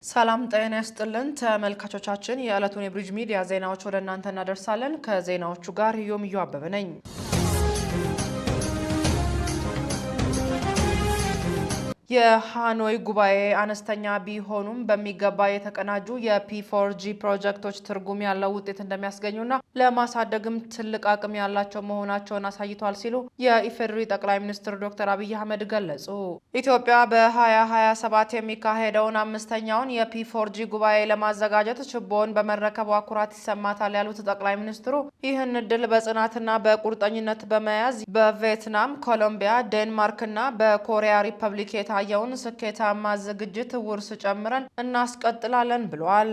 ሰላም ጤና ይስጥልን ተመልካቾቻችን፣ የዕለቱን የብሪጅ ሚዲያ ዜናዎች ወደ እናንተ እናደርሳለን። ከዜናዎቹ ጋር ዮምዮ አበበ ነኝ። የሃኖይ ጉባኤ አነስተኛ ቢሆኑም በሚገባ የተቀናጁ የፒ4ጂ ፕሮጀክቶች ትርጉም ያለው ውጤት እንደሚያስገኙና ለማሳደግም ትልቅ አቅም ያላቸው መሆናቸውን አሳይቷል ሲሉ የኢፌዴሪ ጠቅላይ ሚኒስትር ዶክተር አብይ አህመድ ገለጹ። ኢትዮጵያ በ2027 የሚካሄደውን አምስተኛውን የፒ4ጂ ጉባኤ ለማዘጋጀት ችቦውን በመረከቧ ኩራት ይሰማታል ያሉት ጠቅላይ ሚኒስትሩ ይህን እድል በጽናትና በቁርጠኝነት በመያዝ በቪየትናም፣ ኮሎምቢያ፣ ዴንማርክና በኮሪያ ሪፐብሊክ የታየውን ስኬታማ ዝግጅት ውርስ ጨምረን እናስቀጥላለን ብለዋል።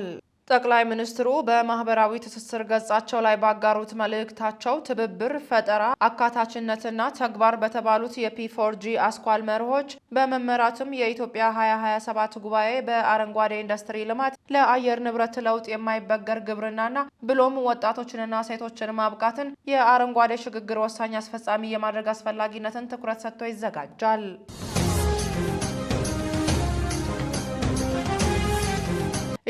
ጠቅላይ ሚኒስትሩ በማህበራዊ ትስስር ገጻቸው ላይ ባጋሩት መልእክታቸው ትብብር፣ ፈጠራ፣ አካታችነትና ተግባር በተባሉት የፒ4ጂ አስኳል መርሆች በመመራትም የኢትዮጵያ 2027 ጉባኤ በአረንጓዴ ኢንዱስትሪ ልማት፣ ለአየር ንብረት ለውጥ፣ የማይበገር ግብርናና ብሎም ወጣቶችንና ሴቶችን ማብቃትን የአረንጓዴ ሽግግር ወሳኝ አስፈጻሚ የማድረግ አስፈላጊነትን ትኩረት ሰጥቶ ይዘጋጃል።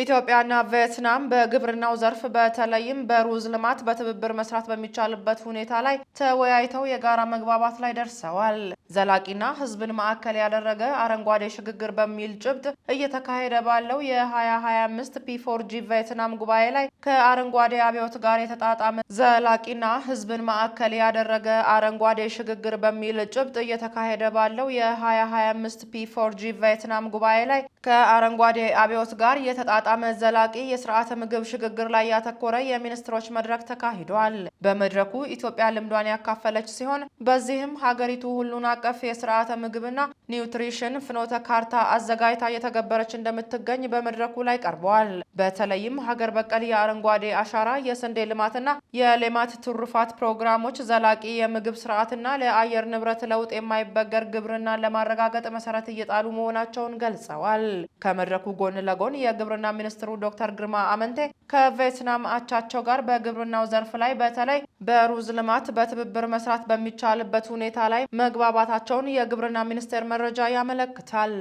ኢትዮጵያና ቪየትናም በግብርናው ዘርፍ በተለይም በሩዝ ልማት በትብብር መስራት በሚቻልበት ሁኔታ ላይ ተወያይተው የጋራ መግባባት ላይ ደርሰዋል። ዘላቂና ሕዝብን ማዕከል ያደረገ አረንጓዴ ሽግግር በሚል ጭብጥ እየተካሄደ ባለው የ2025 ፒ4ጂ ቪየትናም ጉባኤ ላይ ከአረንጓዴ አብዮት ጋር የተጣጣመ ዘላቂና ሕዝብን ማዕከል ያደረገ አረንጓዴ ሽግግር በሚል ጭብጥ እየተካሄደ ባለው የ2025 ፒ4ጂ ቪየትናም ጉባኤ ላይ ከአረንጓዴ አብዮት ጋር የተጣጣመ ዘላቂ የስርዓተ ምግብ ሽግግር ላይ ያተኮረ የሚኒስትሮች መድረክ ተካሂዷል። በመድረኩ ኢትዮጵያ ልምዷን ያካፈለች ሲሆን በዚህም ሀገሪቱ ሁሉን አቀፍ የስርዓተ ምግብና ኒውትሪሽን ፍኖተ ካርታ አዘጋጅታ እየተገበረች እንደምትገኝ በመድረኩ ላይ ቀርበዋል። በተለይም ሀገር በቀል የአረንጓዴ አሻራ፣ የስንዴ ልማትና የሌማት ትሩፋት ፕሮግራሞች ዘላቂ የምግብ ስርዓትና ለአየር ንብረት ለውጥ የማይበገር ግብርናን ለማረጋገጥ መሰረት እየጣሉ መሆናቸውን ገልጸዋል። ከመድረኩ ጎን ለጎን የግብርና ሚኒስትሩ ዶክተር ግርማ አመንቴ ከቪየትናም አቻቸው ጋር በግብርናው ዘርፍ ላይ በተለይ በሩዝ ልማት በትብብር መስራት በሚቻልበት ሁኔታ ላይ መግባባታቸውን የግብርና ሚኒስቴር መረጃ ያመለክታል።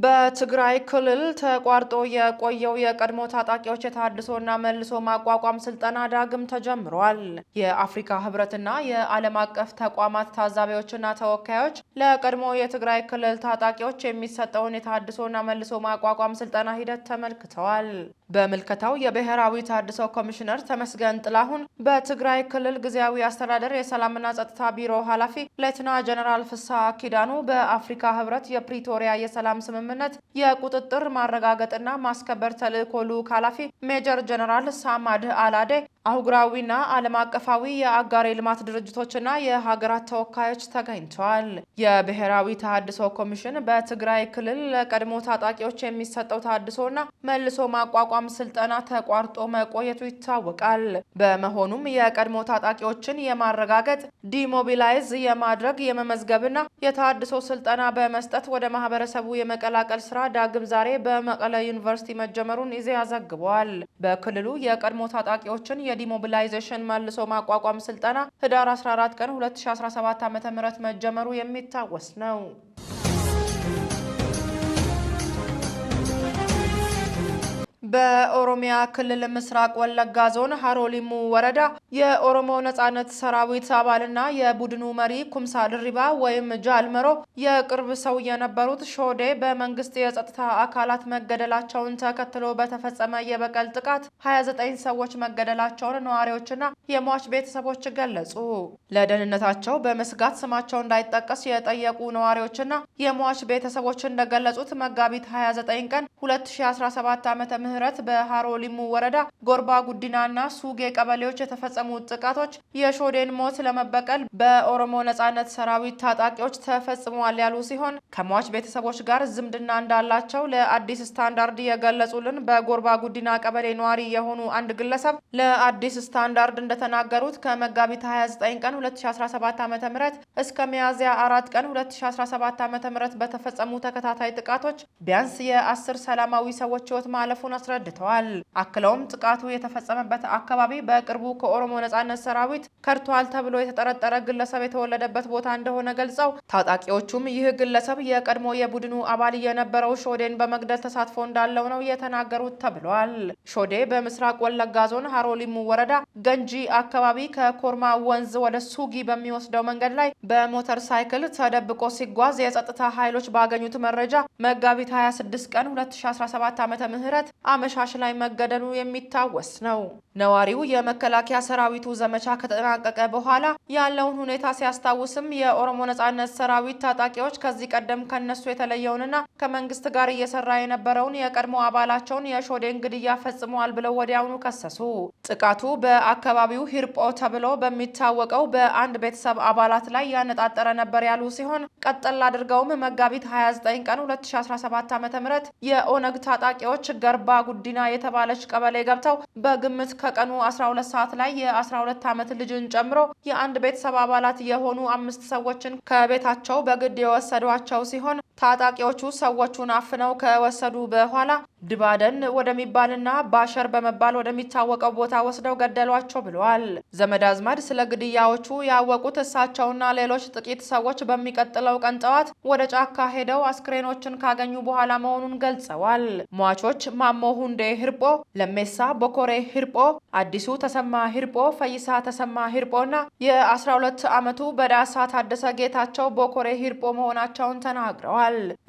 በትግራይ ክልል ተቋርጦ የቆየው የቀድሞ ታጣቂዎች የተሃድሶና መልሶ ማቋቋም ስልጠና ዳግም ተጀምሯል። የአፍሪካ ህብረትና የዓለም አቀፍ ተቋማት ታዛቢዎችና ተወካዮች ለቀድሞ የትግራይ ክልል ታጣቂዎች የሚሰጠውን የተሃድሶና መልሶ ማቋቋም ስልጠና ሂደት ተመልክተዋል። በምልከታው የብሔራዊ ተሃድሶ ኮሚሽነር ተመስገን ጥላሁን፣ በትግራይ ክልል ጊዜያዊ አስተዳደር የሰላምና ጸጥታ ቢሮ ኃላፊ ሌተና ጀነራል ፍስሐ ኪዳኑ፣ በአፍሪካ ህብረት የፕሪቶሪያ የሰላም ስምምነት የቁጥጥር ማረጋገጥና ማስከበር ተልዕኮ ልዑክ ኃላፊ ሜጀር ጀነራል ሳማድ አላዴ፣ አህጉራዊና ዓለም አቀፋዊ የአጋር የልማት ድርጅቶችና የሀገራት ተወካዮች ተገኝተዋል። የብሔራዊ ተሃድሶ ኮሚሽን በትግራይ ክልል ለቀድሞ ታጣቂዎች የሚሰጠው ተሃድሶና መልሶ ማቋቋም ስልጠና ተቋርጦ መቆየቱ ይታወቃል። በመሆኑም የቀድሞ ታጣቂዎችን የማረጋገጥ፣ ዲሞቢላይዝ የማድረግ፣ የመመዝገብና የተሃድሶ ስልጠና በመስጠት ወደ ማህበረሰቡ የመቀላቀል ስራ ዳግም ዛሬ በመቀለ ዩኒቨርሲቲ መጀመሩን ኢዜአ ዘግቧል። በክልሉ የቀድሞ ታጣቂዎችን የዲሞቢላይዜሽን መልሶ ማቋቋም ስልጠና ህዳር 14 ቀን 2017 ዓ.ም መጀመሩ የሚታወስ ነው። በኦሮሚያ ክልል ምስራቅ ወለጋ ዞን ሀሮ ሊሙ ወረዳ የኦሮሞ ነጻነት ሰራዊት አባልና የቡድኑ መሪ ኩምሳ ድሪባ ወይም ጃልመሮ የቅርብ ሰው የነበሩት ሾዴ በመንግስት የጸጥታ አካላት መገደላቸውን ተከትሎ በተፈጸመ የበቀል ጥቃት 29 ሰዎች መገደላቸውን ነዋሪዎችና የሟች ቤተሰቦች ገለጹ። ለደህንነታቸው በመስጋት ስማቸው እንዳይጠቀስ የጠየቁ ነዋሪዎችና የሟች ቤተሰቦች እንደገለጹት መጋቢት 29 ቀን 2017 ዓ.ም በሃሮ ሊሙ ወረዳ ጎርባ ጉዲናና ሱጌ ቀበሌዎች የተፈጸሙት ጥቃቶች የሾዴን ሞት ለመበቀል በኦሮሞ ነጻነት ሰራዊት ታጣቂዎች ተፈጽመዋል ያሉ ሲሆን ከሟች ቤተሰቦች ጋር ዝምድና እንዳላቸው ለአዲስ ስታንዳርድ የገለጹልን በጎርባ ጉዲና ቀበሌ ነዋሪ የሆኑ አንድ ግለሰብ ለአዲስ ስታንዳርድ እንደተናገሩት ከመጋቢት 29 ቀን 2017 ዓ.ም እስከ ሚያዝያ 4 ቀን 2017 ዓ.ም በተፈጸሙ ተከታታይ ጥቃቶች ቢያንስ የ10 ሰላማዊ ሰዎች ሕይወት ማለፉን አስረድተዋል። አክለውም ጥቃቱ የተፈጸመበት አካባቢ በቅርቡ ከኦሮሞ ነጻነት ሰራዊት ከድቷል ተብሎ የተጠረጠረ ግለሰብ የተወለደበት ቦታ እንደሆነ ገልጸው ታጣቂዎቹም ይህ ግለሰብ የቀድሞ የቡድኑ አባል የነበረው ሾዴን በመግደል ተሳትፎ እንዳለው ነው የተናገሩት ተብሏል። ሾዴ በምስራቅ ወለጋ ዞን ሀሮሊሙ ወረዳ ገንጂ አካባቢ ከኮርማ ወንዝ ወደ ሱጊ በሚወስደው መንገድ ላይ በሞተር ሳይክል ተደብቆ ሲጓዝ የጸጥታ ኃይሎች ባገኙት መረጃ መጋቢት 26 ቀን 2017 ዓመተ ምህረት አመሻሽ ላይ መገደሉ የሚታወስ ነው። ነዋሪው የመከላከያ ሰራዊቱ ዘመቻ ከተጠናቀቀ በኋላ ያለውን ሁኔታ ሲያስታውስም የኦሮሞ ነጻነት ሰራዊት ታጣቂዎች ከዚህ ቀደም ከነሱ የተለየውንና ከመንግስት ጋር እየሰራ የነበረውን የቀድሞ አባላቸውን የሾዴን ግድያ ፈጽመዋል ብለው ወዲያውኑ ከሰሱ። ጥቃቱ በአካባቢው ሂርጶ ተብሎ በሚታወቀው በአንድ ቤተሰብ አባላት ላይ ያነጣጠረ ነበር ያሉ ሲሆን ቀጠል አድርገውም መጋቢት 29 ቀን 2017 ዓ.ም የኦነግ ታጣቂዎች ገርባ ጉዲና የተባለች ቀበሌ ገብተው በግምት ከቀኑ 12 ሰዓት ላይ የ12 ዓመት ልጅን ጨምሮ የአንድ ቤተሰብ አባላት የሆኑ 5 ሰዎችን ከቤታቸው በግድ የወሰዷቸው ሲሆን ታጣቂዎቹ ሰዎቹን አፍነው ከወሰዱ በኋላ ድባደን ወደሚባልና ባሸር በመባል ወደሚታወቀው ቦታ ወስደው ገደሏቸው ብለዋል። ዘመድ አዝማድ ስለ ግድያዎቹ ያወቁት እሳቸውና ሌሎች ጥቂት ሰዎች በሚቀጥለው ቀን ጠዋት ወደ ጫካ ሄደው አስክሬኖችን ካገኙ በኋላ መሆኑን ገልጸዋል። ሟቾች ማሞ ሁንዴ ሂርጶ፣ ለሜሳ ቦኮሬ ሂርጶ፣ አዲሱ ተሰማ ሂርጶ፣ ፈይሳ ተሰማ ሂርጶና የ12 ዓመቱ በዳሳ ታደሰ ጌታቸው ቦኮሬ ሂርጶ መሆናቸውን ተናግረዋል።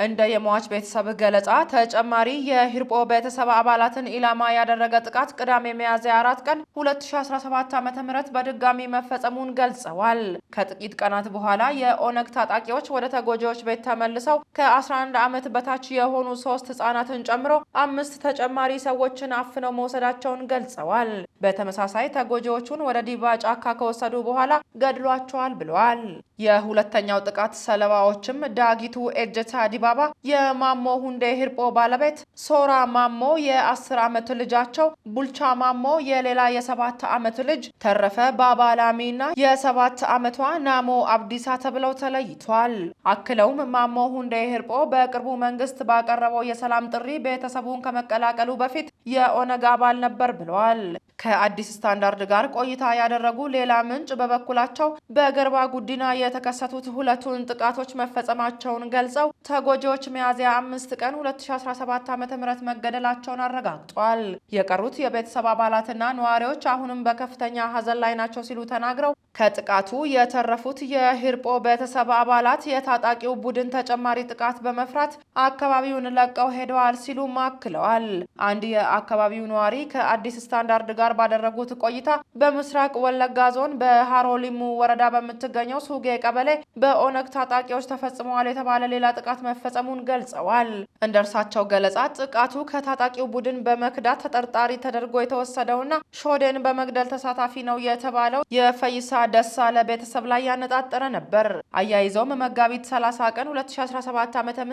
እንደ የሟች ቤተሰብ ገለጻ ተጨማሪ የሂርጶ ቤተሰብ አባላትን ኢላማ ያደረገ ጥቃት ቅዳሜ ሚያዝያ 4 ቀን 2017 ዓ.ም በድጋሚ መፈጸሙን ገልጸዋል። ከጥቂት ቀናት በኋላ የኦነግ ታጣቂዎች ወደ ተጎጂዎች ቤት ተመልሰው ከ11 ዓመት በታች የሆኑ 3 ህጻናትን ጨምሮ 5 ተጨማሪ ሰዎችን አፍነው መውሰዳቸውን ገልጸዋል። በተመሳሳይ ተጎጂዎቹን ወደ ዲባ ጫካ ከወሰዱ በኋላ ገድሏቸዋል ብለዋል። የሁለተኛው ጥቃት ሰለባዎችም ዳጊቱ ኤጀታ ዲባባ የማሞ ሁንዴ ሂርጶ ባለቤት፣ ሶራ ማሞ የ10 ዓመት ልጃቸው፣ ቡልቻ ማሞ የሌላ የ7 ዓመት ልጅ፣ ተረፈ ባባላሚና የ7 ዓመቷ ናሞ አብዲሳ ተብለው ተለይቷል። አክለውም ማሞ ሁንዴ ሂርጶ በቅርቡ መንግስት ባቀረበው የሰላም ጥሪ ቤተሰቡን ከመቀላቀሉ በፊት የኦነግ አባል ነበር ብለዋል። ከአዲስ ስታንዳርድ ጋር ቆይታ ያደረጉ ሌላ ምንጭ በበኩላቸው በገርባ ጉዲና የተከሰቱት ሁለቱን ጥቃቶች መፈጸማቸውን ገልጸው ተጎጂዎች ሚያዝያ 5 ቀን 2017 ዓ.ም መገደላቸውን አረጋግጧል። የቀሩት የቤተሰብ አባላትና ነዋሪዎች አሁንም በከፍተኛ ሀዘን ላይ ናቸው ሲሉ ተናግረው ከጥቃቱ የተረፉት የሂርጶ ቤተሰብ አባላት የታጣቂው ቡድን ተጨማሪ ጥቃት በመፍራት አካባቢውን ለቀው ሄደዋል ሲሉ አክለዋል። አንድ የአካባቢው ነዋሪ ከአዲስ ስታንዳርድ ጋር ባደረጉት ቆይታ በምስራቅ ወለጋ ዞን በሃሮሊሙ ወረዳ በምትገኘው ሱጌ ቀበሌ በኦነግ ታጣቂዎች ተፈጽመዋል የተባለ ሌላ ጥቃት መፈጸሙን ገልጸዋል። እንደ እርሳቸው ገለጻ ጥቃቱ ከታጣቂው ቡድን በመክዳት ተጠርጣሪ ተደርጎ የተወሰደውና ሾዴን በመግደል ተሳታፊ ነው የተባለው የፈይሳ ደሳለ ቤተሰብ ላይ ያነጣጠረ ነበር። አያይዘውም መጋቢት 30 ቀን 2017 ዓ.ም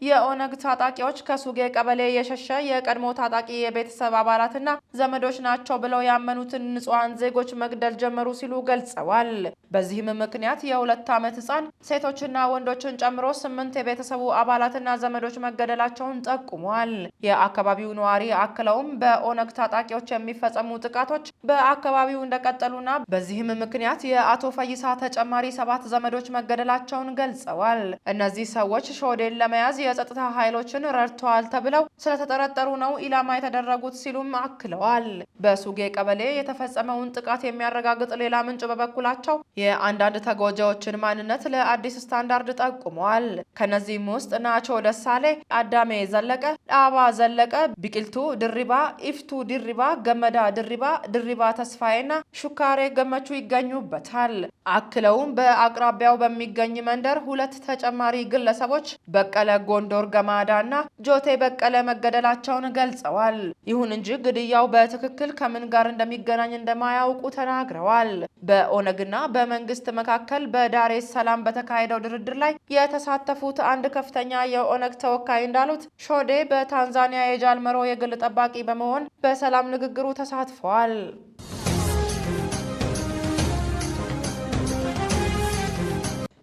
የኦነግ ታጣቂዎች ከሱጌ ቀበሌ የሸሸ የቀድሞ ታጣቂ የቤተሰብ አባላትና ዘመዶች ናቸው ብለው ያመኑትን ንጹሃን ዜጎች መግደል ጀመሩ ሲሉ ገልጸዋል። በዚህም ምክንያት የ2 ዓመት ህፃን ሴቶችና ወንዶችን ጨምሮ 8 የቤተሰቡ አባላትና ዘመዶች መገደላቸውን ጠቁሟል። የአካባቢው ነዋሪ አክለውም በኦነግ ታጣቂዎች የሚፈጸሙ ጥቃቶች በአካባቢው እንደቀጠሉና በዚህም ምክንያት የአቶ ፈይሳ ተጨማሪ 7 ዘመዶች መገደላቸውን ገልጸዋል። እነዚህ ሰዎች ሾዴን ለመያዝ የጸጥታ ኃይሎችን ረድተዋል ተብለው ስለተጠረጠሩ ነው ኢላማ የተደረጉት ሲሉም አክለዋል። በሱጌ ቀበሌ የተፈጸመውን ጥቃት የሚያረጋግጥ ሌላ ምንጭ በበኩላቸው የአንዳንድ ተጎጂዎችን ማንነት ለአዲስ ስታንዳርድ ጠቁመዋል። ከነዚህም ውስጥ ናቾ ደሳሌ፣ አዳሜ ዘለቀ፣ ዳባ ዘለቀ፣ ቢቅልቱ ድሪባ፣ ኢፍቱ ድሪባ፣ ገመዳ ድሪባ፣ ድሪባ ተስፋዬና ሹካሬ ገመቹ ይገኙበታል። አክለውም በአቅራቢያው በሚገኝ መንደር 2 ተጨማሪ ግለሰቦች በቀለ ጎንዶር ገማዳና ጆቴ በቀለ መገደላቸውን ገልጸዋል። ይሁን እንጂ ግድያው በትክክል ከምን ጋር እንደሚገናኝ እንደማያውቁ ተናግረዋል። በኦነግና በመንግስት መካከል በዳሬ ሰላም በተካሄደው ድርድር ላይ የተሳተፉት አንድ ከፍተኛ የኦነግ ተወካይ እንዳሉት ሾዴ በታንዛኒያ የጃልመሮ የግል ጠባቂ በመሆን በሰላም ንግግሩ ተሳትፈዋል።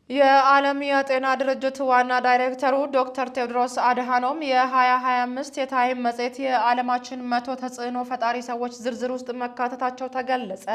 የዓለም የጤና ድርጅት ዋና ዳይሬክተሩ ዶክተር ቴድሮስ አድሃኖም የ2025 የታይም መጽሔት የዓለማችን 100 ተጽዕኖ ፈጣሪ ሰዎች ዝርዝር ውስጥ መካተታቸው ተገለጸ።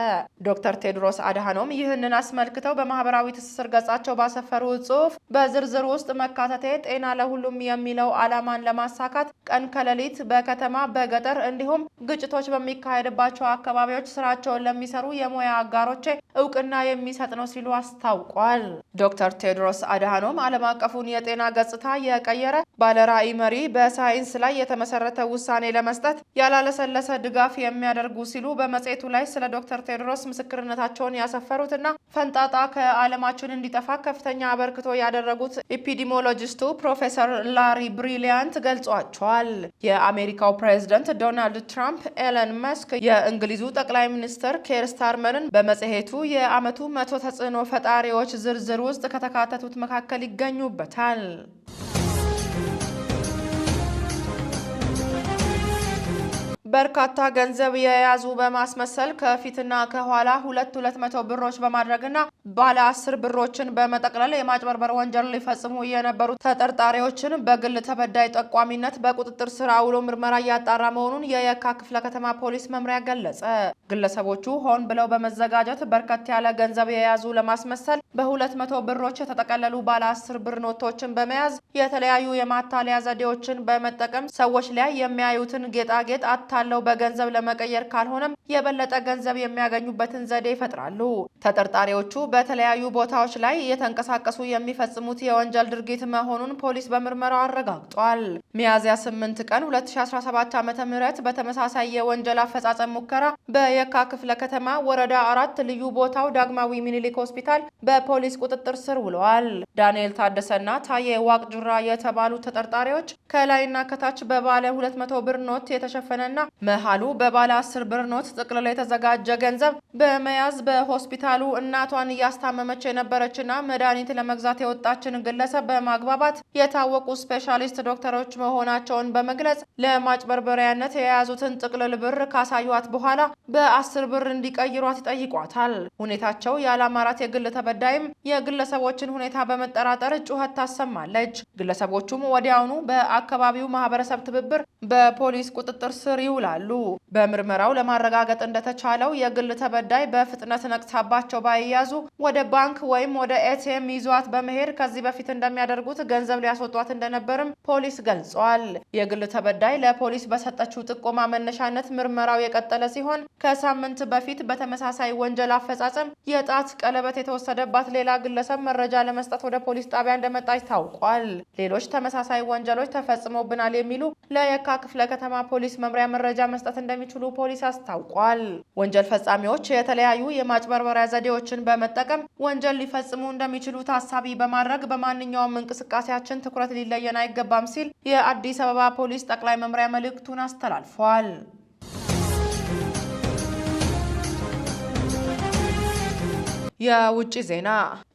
ዶክተር ቴድሮስ አድሃኖም ይህንን አስመልክተው በማህበራዊ ትስስር ገጻቸው ባሰፈሩት ጽሑፍ በዝርዝር ውስጥ መካተቴ ጤና ለሁሉም የሚለው ዓላማን ለማሳካት ቀን ከሌሊት በከተማ በገጠር እንዲሁም ግጭቶች በሚካሄድባቸው አካባቢዎች ስራቸውን ለሚሰሩ የሙያ አጋሮቼ እውቅና የሚሰጥ ነው ሲሉ አስታውቋል። ዶክተር ቴድሮስ አድሃኖም ዓለም አቀፉን የጤና ገጽታ የቀየረ ባለራዕይ መሪ፣ በሳይንስ ላይ የተመሰረተ ውሳኔ ለመስጠት ያላለሰለሰ ድጋፍ የሚያደርጉ ሲሉ በመጽሔቱ ላይ ስለ ዶክተር ቴድሮስ ምስክርነታቸውን ያሰፈሩትና ፈንጣጣ ከዓለማችን እንዲጠፋ ከፍተኛ አበርክቶ ያደረጉት ኢፒዲሞሎጂስቱ ፕሮፌሰር ላሪ ብሪሊያንት ገልጿቸዋል። የአሜሪካው ፕሬዝደንት ዶናልድ ትራምፕ፣ ኤለን መስክ፣ የእንግሊዙ ጠቅላይ ሚኒስትር ኬር ስታርመርን በመጽሔቱ የዓመቱ 100 ተጽዕኖ ፈጣሪዎች ዝርዝር ውስጥ ከተካተቱት መካከል ይገኙበታል። በርካታ ገንዘብ የያዙ በማስመሰል ከፊትና ከኋላ 200 ብሮች በማድረግና ባለ 10 ብሮችን በመጠቅለል የማጭበርበር ወንጀል ሊፈጽሙ የነበሩ ተጠርጣሪዎችን በግል ተበዳይ ጠቋሚነት በቁጥጥር ስር አውሎ ምርመራ እያጣራ መሆኑን የየካ ክፍለ ከተማ ፖሊስ መምሪያ ገለጸ። ግለሰቦቹ ሆን ብለው በመዘጋጀት በርከት ያለ ገንዘብ የያዙ ለማስመሰል በ200 ብሮች የተጠቀለሉ ባለ 10 ብር ኖቶችን በመያዝ የተለያዩ የማታለያ ዘዴዎችን በመጠቀም ሰዎች ላይ የሚያዩትን ጌጣጌጥ ለው በገንዘብ ለመቀየር ካልሆነም የበለጠ ገንዘብ የሚያገኙበትን ዘዴ ይፈጥራሉ። ተጠርጣሪዎቹ በተለያዩ ቦታዎች ላይ እየተንቀሳቀሱ የሚፈጽሙት የወንጀል ድርጊት መሆኑን ፖሊስ በምርመራው አረጋግጧል። ሚያዝያ 8 ቀን 2017 ዓ.ም በተመሳሳይ የወንጀል አፈጻጸም ሙከራ በየካ ክፍለ ከተማ ወረዳ 4 ልዩ ቦታው ዳግማዊ ሚኒሊክ ሆስፒታል በፖሊስ ቁጥጥር ስር ውለዋል። ዳንኤል ታደሰና ታዬ ዋቅጅራ የተባሉ ተጠርጣሪዎች ከላይና ከታች በባለ 200 ብር ኖት የተሸፈነና መሃሉ በባለ 10 ብር ኖት ጥቅልል የተዘጋጀ ገንዘብ በመያዝ በሆስፒታሉ እናቷን እያስታመመች የነበረችና መድኃኒት ለመግዛት የወጣችን ግለሰብ በማግባባት የታወቁ ስፔሻሊስት ዶክተሮች መሆናቸውን በመግለጽ ለማጭበርበሪያነት የያዙትን ጥቅልል ብር ካሳዩት በኋላ በ10 ብር እንዲቀይሯት ይጠይቋታል። ሁኔታቸው ያላማራት የግል ተበዳይም የግለሰቦችን ሁኔታ በመጠራጠር ጩኸት ታሰማለች። ግለሰቦቹም ወዲያውኑ በአካባቢው ማህበረሰብ ትብብር በፖሊስ ቁጥጥር ስር ይውላሉ። በምርመራው ለማረጋገጥ እንደተቻለው የግል ተበዳይ በፍጥነት ነቅታባቸው ባይያዙ ወደ ባንክ ወይም ወደ ኤቲኤም ይዟት በመሄድ ከዚህ በፊት እንደሚያደርጉት ገንዘብ ሊያስወጧት እንደነበርም ፖሊስ ገልጿል። የግል ተበዳይ ለፖሊስ በሰጠችው ጥቆማ መነሻነት ምርመራው የቀጠለ ሲሆን ከሳምንት በፊት በተመሳሳይ ወንጀል አፈጻጸም የጣት ቀለበት የተወሰደባት ሌላ ግለሰብ መረጃ ለመስጠት ወደ ፖሊስ ጣቢያ እንደመጣች ታውቋል። ሌሎች ተመሳሳይ ወንጀሎች ተፈጽመውብናል የሚሉ ለየካ ክፍለ ከተማ ፖሊስ መምሪያ መረጃ መስጠት እንደሚችሉ ፖሊስ አስታውቋል። ወንጀል ፈጻሚዎች የተለያዩ የማጭበርበሪያ ዘዴዎችን በመጠቀም ወንጀል ሊፈጽሙ እንደሚችሉ ታሳቢ በማድረግ በማንኛውም እንቅስቃሴያችን ትኩረት ሊለየን አይገባም ሲል የአዲስ አበባ ፖሊስ ጠቅላይ መምሪያ መልእክቱን አስተላልፏል። የውጭ ዜና።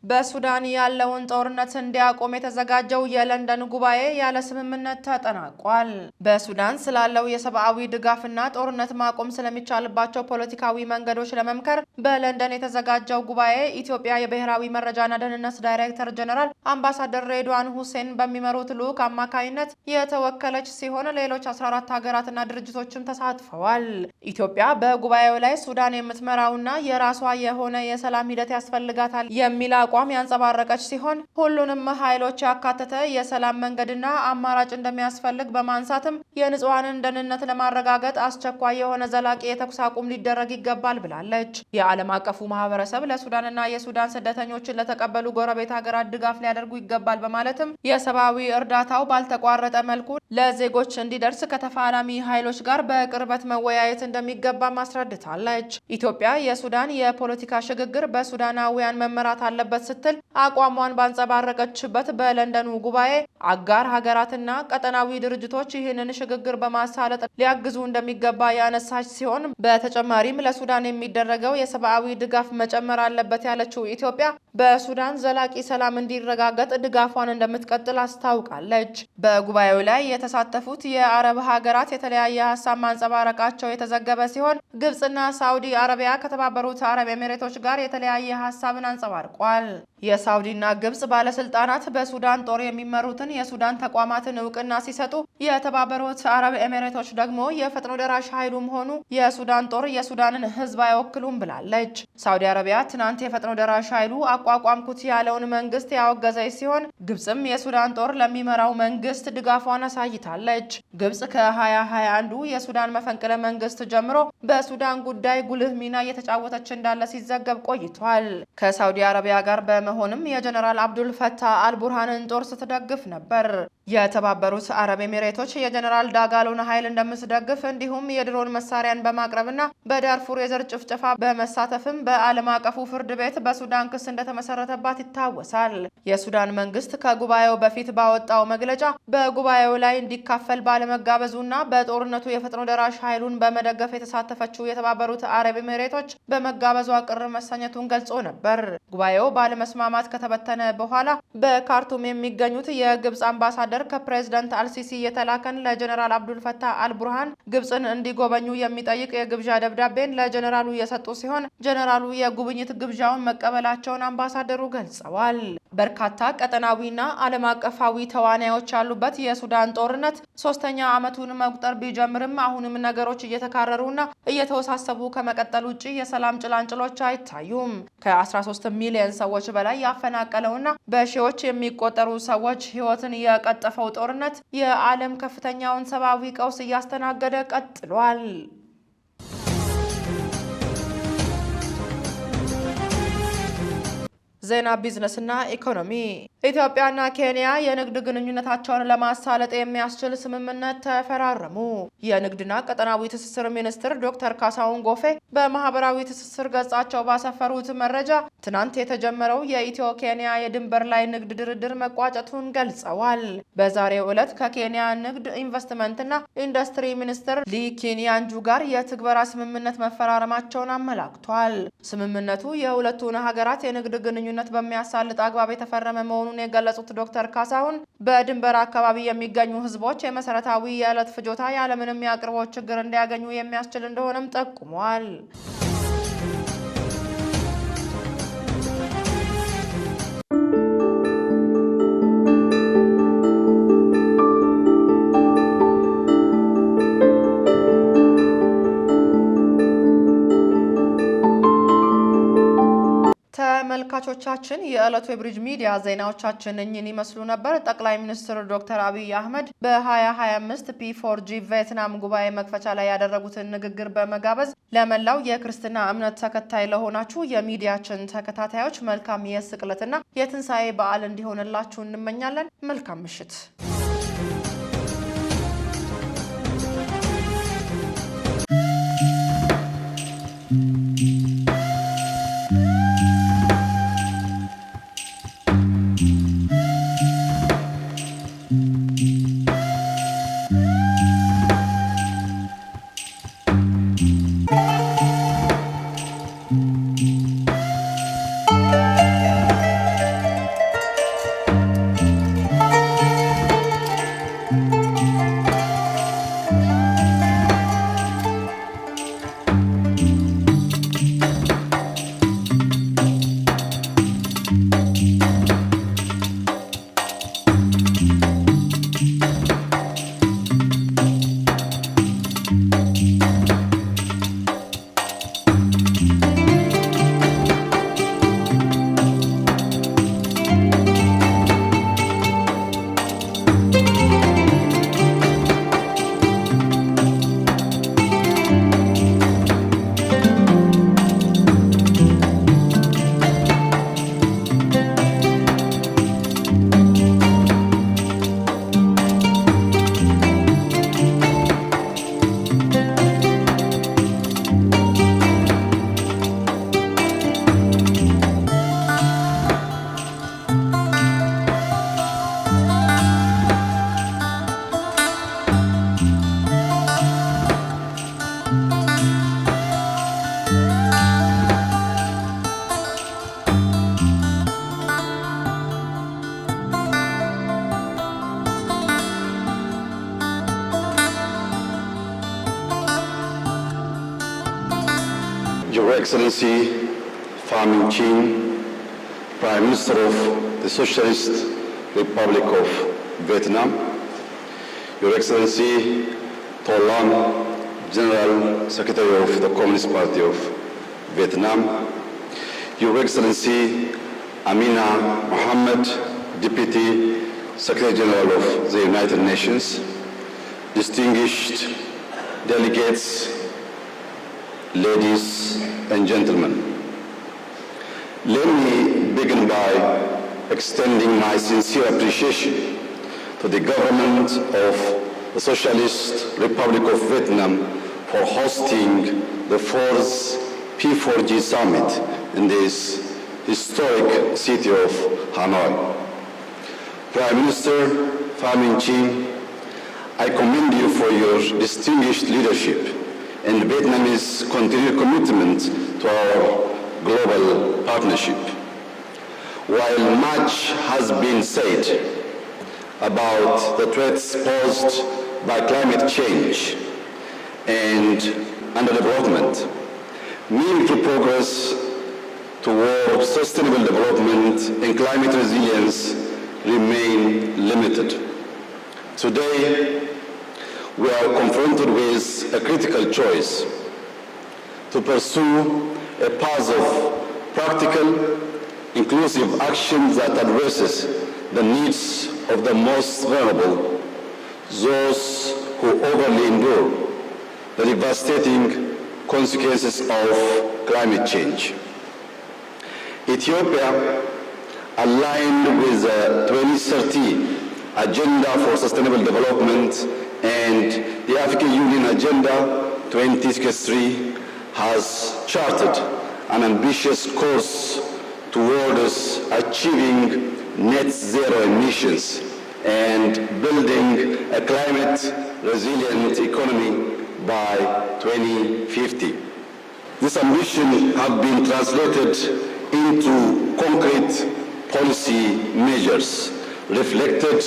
በሱዳን ያለውን ጦርነት እንዲያቆም የተዘጋጀው የለንደን ጉባኤ ያለ ስምምነት ተጠናቋል። በሱዳን ስላለው የሰብአዊ ድጋፍና ጦርነት ማቆም ስለሚቻልባቸው ፖለቲካዊ መንገዶች ለመምከር በለንደን የተዘጋጀው ጉባኤ ኢትዮጵያ የብሔራዊ መረጃና ደህንነት ዳይሬክተር ጀነራል አምባሳደር ሬድዋን ሁሴን በሚመሩት ልዑክ አማካይነት የተወከለች ሲሆን ሌሎች 14 ሀገራትና ድርጅቶችም ተሳትፈዋል። ኢትዮጵያ በጉባኤው ላይ ሱዳን የምትመራውና የራሷ የሆነ የሰላም ሂደት ያስፈልጋታል የሚል አቋም ያንጸባረቀች ሲሆን ሁሉንም ኃይሎች ያካተተ የሰላም መንገድና አማራጭ እንደሚያስፈልግ በማንሳትም የንጹሃንን ደህንነት ለማረጋገጥ አስቸኳይ የሆነ ዘላቂ የተኩስ አቁም ሊደረግ ይገባል ብላለች። የዓለም አቀፉ ማህበረሰብ ለሱዳንና የሱዳን ስደተኞችን ለተቀበሉ ጎረቤት ሀገራት ድጋፍ ሊያደርጉ ይገባል በማለትም የሰብአዊ እርዳታው ባልተቋረጠ መልኩ ለዜጎች እንዲደርስ ከተፋላሚ ኃይሎች ጋር በቅርበት መወያየት እንደሚገባ ማስረድታለች። ኢትዮጵያ የሱዳን የፖለቲካ ሽግግር በሱዳናውያን መመራት አለበት ስትል አቋሟን ባንጸባረቀችበት በለንደኑ ጉባኤ አጋር ሀገራትና ቀጠናዊ ድርጅቶች ይህንን ሽግግር በማሳለጥ ሊያግዙ እንደሚገባ ያነሳች ሲሆን በተጨማሪም ለሱዳን የሚደረገው የሰብአዊ ድጋፍ መጨመር አለበት ያለችው ኢትዮጵያ በሱዳን ዘላቂ ሰላም እንዲረጋገጥ ድጋፏን እንደምትቀጥል አስታውቃለች። በጉባኤው ላይ የተሳተፉት የአረብ ሀገራት የተለያየ ሀሳብ ማንጸባረቃቸው የተዘገበ ሲሆን ግብጽና ሳውዲ አረቢያ ከተባበሩት አረብ ኤሚሬቶች ጋር የተለያየ ሀሳብን አንጸባርቋል። የሳውዲና ግብጽ ባለስልጣናት በሱዳን ጦር የሚመሩትን የሱዳን ተቋማትን እውቅና ሲሰጡ የተባበሩት አረብ ኤሚሬቶች ደግሞ የፈጥኖ ደራሽ ኃይሉም ሆኑ የሱዳን ጦር የሱዳንን ሕዝብ አይወክሉም ብላለች። ሳውዲ አረቢያ ትናንት የፈጥኖ ደራሽ ኃይሉ አቋቋምኩት ያለውን መንግስት ያወገዘች ሲሆን ግብጽም የሱዳን ጦር ለሚመራው መንግስት ድጋፏን አሳይታለች። ግብጽ ከ2021 የሱዳን መፈንቅለ መንግስት ጀምሮ በሱዳን ጉዳይ ጉልህ ሚና እየተጫወተች እንዳለ ሲዘገብ ቆይቷል። ከሳውዲ አረቢያ ጋር በመሆንም የጀነራል አብዱል ፈታህ አልቡርሃንን ጦር ስትደግፍ ነበር። የተባበሩት አረብ ኤሚሬቶች የጀነራል ዳጋሎን ኃይል እንደምትደግፍ እንዲሁም የድሮን መሳሪያን በማቅረብና በዳርፉር የዘር ጭፍጨፋ በመሳተፍም በዓለም አቀፉ ፍርድ ቤት በሱዳን ክስ እንደተመሰረተባት ይታወሳል። የሱዳን መንግስት ከጉባኤው በፊት ባወጣው መግለጫ በጉባኤው ላይ እንዲካፈል ባለመጋበዙና በጦርነቱ የፈጥኖ ደራሽ ኃይሉን በመደገፍ የተሳተፈችው የተባበሩት አረብ ኤሚሬቶች በመጋበዟ ቅር መሰኘቱን ገልጾ ነበር። ጉባኤው ባለመስማማት ከተበተነ በኋላ በካርቱም የሚገኙት የግብጽ አምባሳደር ከፕሬዝዳንት አልሲሲ የተላከን ለጀነራል አብዱል ፈታህ አልቡርሃን ግብጽን እንዲጎበኙ የሚጠይቅ የግብዣ ደብዳቤን ለጀነራሉ የሰጡ ሲሆን ጀነራሉ የጉብኝት ግብዣውን መቀበላቸውን አምባሳደሩ ገልጸዋል። በርካታ ቀጠናዊና ዓለም አቀፋዊ ተዋናዮች ያሉበት የሱዳን ጦርነት ሶስተኛ ዓመቱን መቁጠር ቢጀምርም አሁንም ነገሮች እየተካረሩና እየተወሳሰቡ ከመቀጠል ውጪ የሰላም ጭላንጭሎች አይታዩም። ከ13 ሚሊዮን ሰዎች በላይ ያፈናቀለውና በሺዎች የሚቆጠሩ ሰዎች ሕይወትን የቀጠፈው ጦርነት የዓለም ከፍተኛውን ሰብአዊ ቀውስ እያስተናገደ ቀጥሏል። ዜና ቢዝነስና ኢኮኖሚ። ኢትዮጵያና ኬንያ የንግድ ግንኙነታቸውን ለማሳለጥ የሚያስችል ስምምነት ተፈራረሙ። የንግድና ቀጠናዊ ትስስር ሚኒስትር ዶክተር ካሳሁን ጎፌ በማህበራዊ ትስስር ገጻቸው ባሰፈሩት መረጃ ትናንት የተጀመረው የኢትዮ ኬንያ የድንበር ላይ ንግድ ድርድር መቋጨቱን ገልጸዋል። በዛሬው ዕለት ከኬንያ ንግድ ኢንቨስትመንትና ኢንዱስትሪ ሚኒስትር ሊ ኪንያንጁ ጋር የትግበራ ስምምነት መፈራረማቸውን አመላክቷል። ስምምነቱ የሁለቱን ሀገራት የንግድ ግንኙነት በሚያሳልጥ አግባብ የተፈረመ መሆኑን የገለጹት ዶክተር ካሳሁን በድንበር አካባቢ የሚገኙ ህዝቦች የመሰረታዊ የዕለት ፍጆታ ያለምንም የአቅርቦት ችግር እንዲያገኙ የሚያስችል እንደሆነም ጠቁመዋል። ተመልካቾቻችን የዕለቱ የብሪጅ ሚዲያ ዜናዎቻችን እኚህን ይመስሉ ነበር። ጠቅላይ ሚኒስትር ዶክተር አብይ አህመድ በ2025 ፒ4ጂ ቪየትናም ጉባኤ መክፈቻ ላይ ያደረጉትን ንግግር በመጋበዝ ለመላው የክርስትና እምነት ተከታይ ለሆናችሁ የሚዲያችን ተከታታዮች መልካም የስቅለትና የትንሣኤ በዓል እንዲሆንላችሁ እንመኛለን። መልካም ምሽት። Your Excellency Fa Mingqing, Prime Minister of the Socialist Republic of Vietnam, Your Excellency To Lam, General Secretary of the Communist Party of Vietnam, Your Excellency Amina Mohammed, Deputy Secretary General of the United Nations, distinguished delegates, ladies and gentlemen. Let me begin by extending my sincere appreciation to the government of the Socialist Republic of Vietnam for hosting the fourth P4G summit in this historic city of Hanoi. Prime Minister Pham Minh Chinh, I commend you for your distinguished leadership and Vietnamese continued commitment to our global partnership. While much has been said about the threats posed by climate change and underdevelopment, meaningful progress toward sustainable development and climate resilience remain limited. Today, we are confronted with a critical choice: to pursue a path of practical, inclusive action that addresses the needs of the most vulnerable, those who overly endure the devastating consequences of climate change. Ethiopia, aligned with the 2030 Agenda for Sustainable Development and the African Union Agenda 2063, has charted an ambitious course towards achieving net zero emissions and building a climate-resilient economy by 2050. This ambition has been translated into concrete policy measures reflected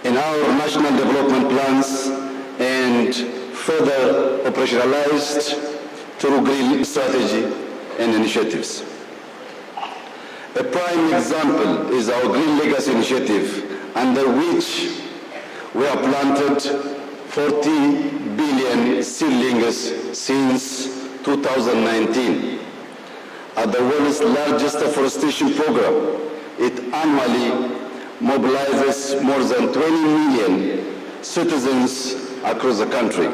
in our national development plans and further operationalized through green strategy and initiatives. A prime example is our Green Legacy Initiative, under which we have planted 40 billion seedlings since 2019. At the world's largest afforestation program, it annually mobilizes more than 20 million citizens across the country.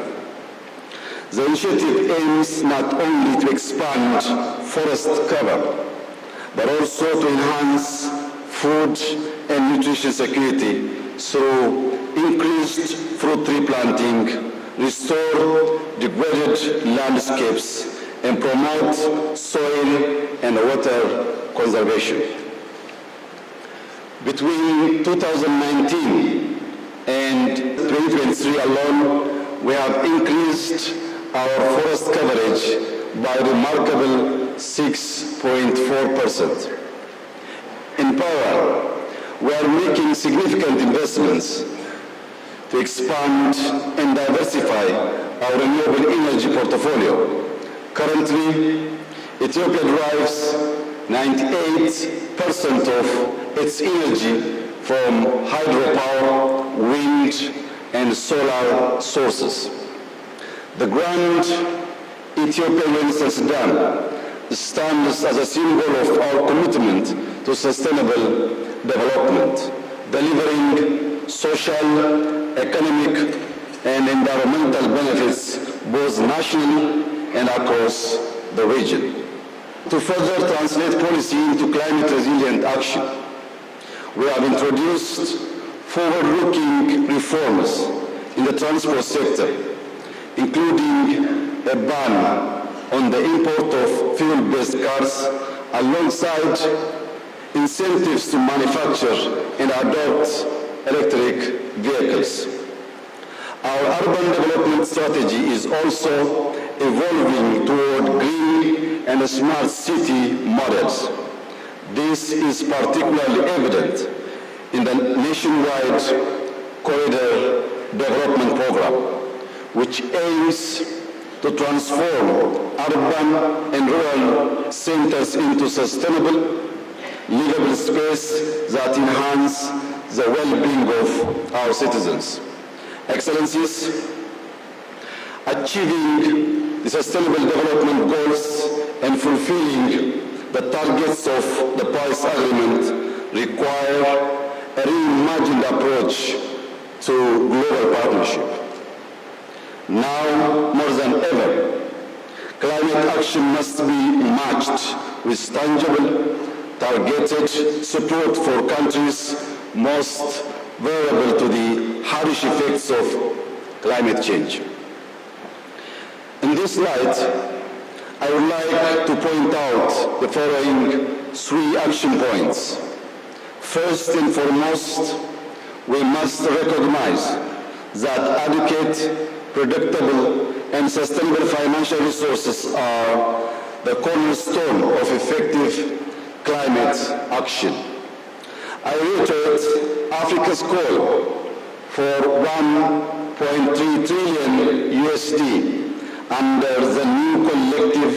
The initiative aims not only to expand forest cover, but also to enhance food and nutrition security through increased fruit tree planting, restore degraded landscapes, and promote soil and water conservation. Between 2019 and 2023 alone, we have increased our forest coverage by a remarkable 6.4%. In power, we are making significant investments to expand and diversify our renewable energy portfolio. Currently, Ethiopia derives 98% of its energy from hydropower, wind, and solar sources. The Grand Ethiopian Renaissance Dam stands as a symbol of our commitment to sustainable development, delivering social, economic, and environmental benefits both nationally and across the region. To further translate policy into climate-resilient action, we have introduced forward-looking reforms in the transport sector, including a ban on the import of fuel-based cars alongside incentives to manufacture and adopt electric vehicles. Our urban development strategy is also evolving toward green and smart city models. This is particularly evident in the nationwide Corridor Development Program, which aims to transform urban and rural centers into sustainable, livable space that enhance the well-being of our citizens. Excellencies, achieving the Sustainable Development Goals and fulfilling the targets of the Paris Agreement require a reimagined approach to global partnership. Now, more than ever, climate action must be matched with tangible, targeted support for countries most vulnerable to the harsh effects of climate change. In this light, I would like to point out the following 3 action points. First and foremost, we must recognize that adequate, predictable, and sustainable financial resources are the cornerstone of effective climate action. I reiterate Africa's call for $1.3 trillion USD under the new collective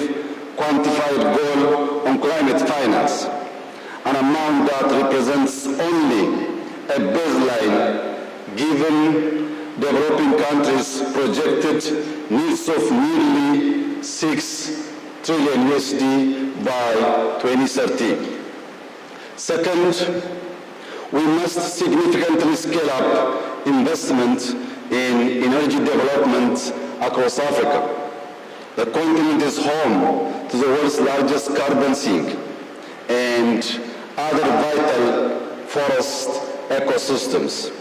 quantified goal on climate finance, an amount that represents only a baseline given developing countries' projected needs of nearly $6 trillion USD by 2030. Second, we must significantly scale up investment in energy development across Africa. The continent is home to the world's largest carbon sink and other vital forest ecosystems.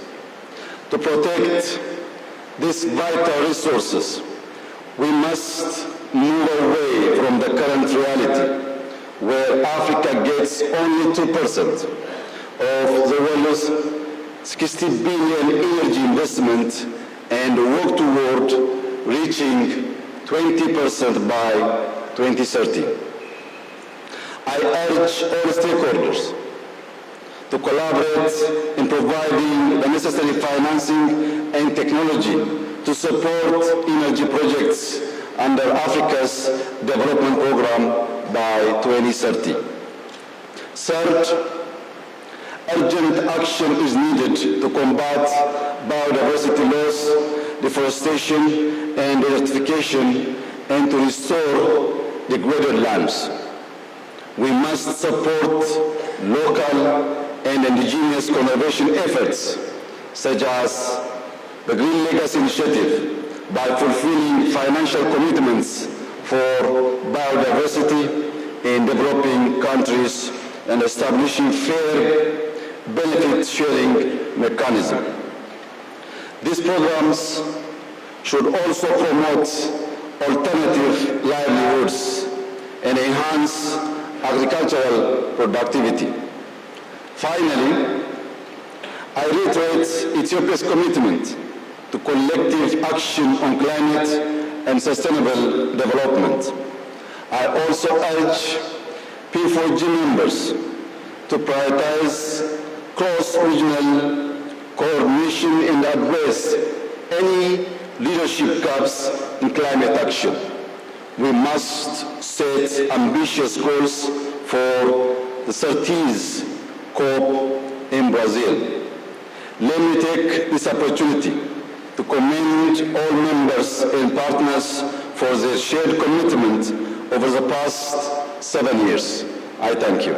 To protect these vital resources, we must move away from the current reality where Africa gets only 2% of the world's $60 billion energy investment and work toward reaching 20% by 2030. I urge all stakeholders to collaborate in providing the necessary financing and technology to support energy projects under Africa's development program by 2030. Third, urgent action is needed to combat biodiversity loss, deforestation, and desertification, and to restore degraded lands. We must support local and indigenous conservation efforts, such as the Green Legacy Initiative, by fulfilling financial commitments for biodiversity in developing countries and establishing fair benefit-sharing mechanisms. These programs should also promote alternative livelihoods and enhance agricultural productivity. Finally, I reiterate Ethiopia's commitment to collective action on climate and sustainable development. I also urge P4G members to prioritize cross-regional coordination and address any leadership gaps in climate action. We must set ambitious goals for the 30th COP in Brazil. Let me take this opportunity to commend all members and partners for their shared commitment over the past 7 years. I thank you.